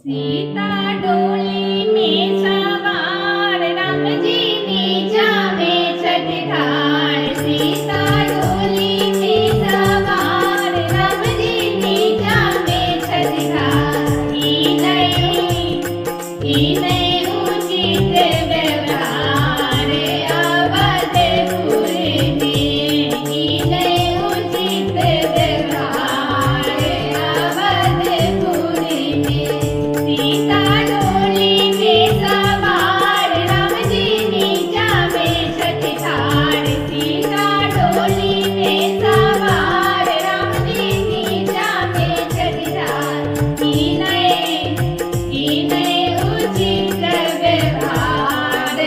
सीता डोली में सवार राम जी नीचा में छठ ठाड़। सीता डोली में सवार राम जी नीचा में छठ ठाड़। ई नहीं उचित व्यवहार अवधपुर में। ई नहीं उचित व्यवहार अवधपुर में। सीता डोली में सवार राम जी नीचा में छठ ठाड़। सीता डोली में सवार राम जी नीचा में छठ ठाड़। ई नहीं उचित व्यवहार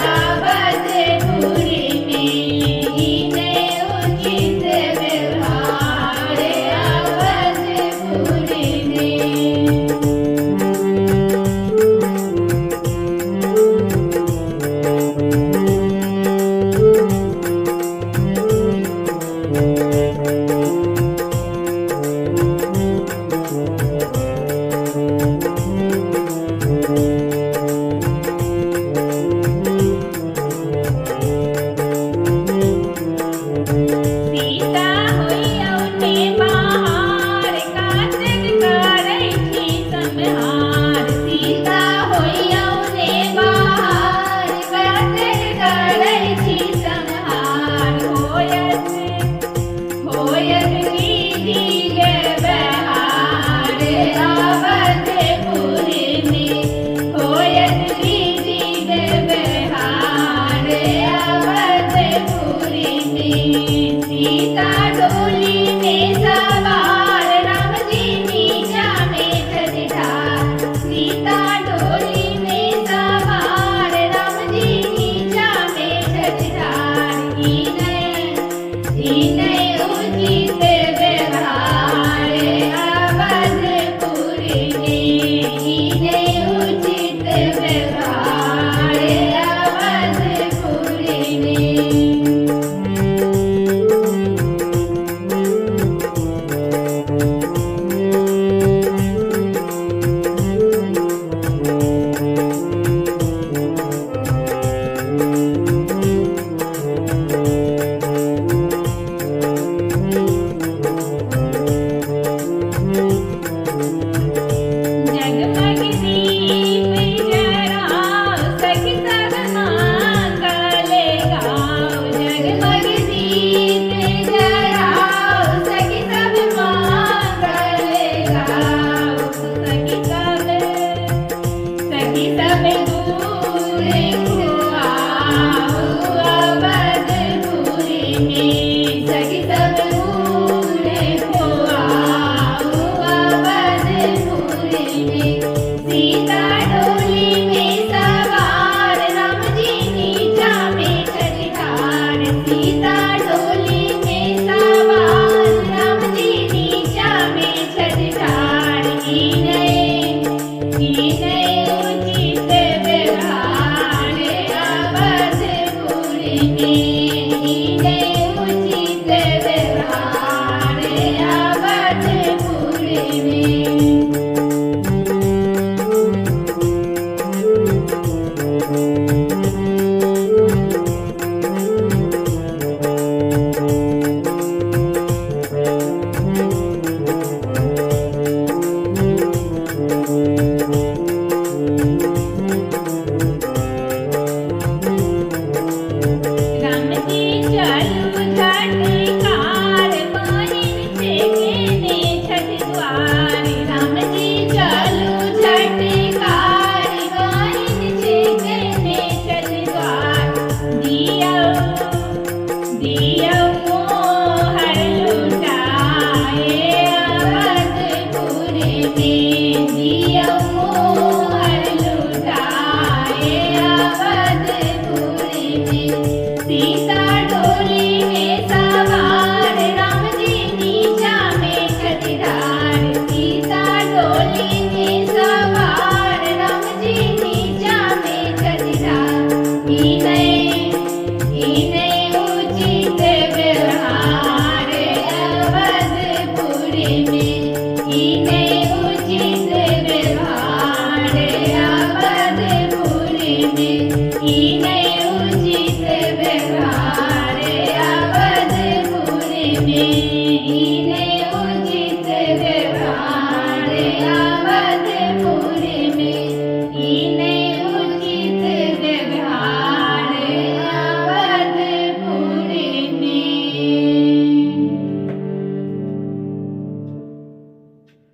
अवधपुर में। ई नहीं उचित व्यवहार अवधपुर में। सीता होइयौने बहार काजल करै छी सम्हार। सीता होइयौने बहार काजल करै छी सम्हार। होयत निधि व्यवहार अवधपुर में। होयत निधि व्यवहार अवधपुर में। सीता डोली में सवार राम जी नीचा में छठ ठाड़। सीता डोली में सवार राम जी नीचा में छठ ठाड़। ई नहीं उचित व्यवहार अवधपुर में। ई नहीं उचित व्यवहार अवधपुर में। जगमग दीप जराओ सखी सब मंगल गाओ। जगमग दीप जराओ सखी सब मंगल गाओ। सखी सब दूर खुआओ अवधपुर में। सखी सब दूर खुआओ अवधपुर में। सीता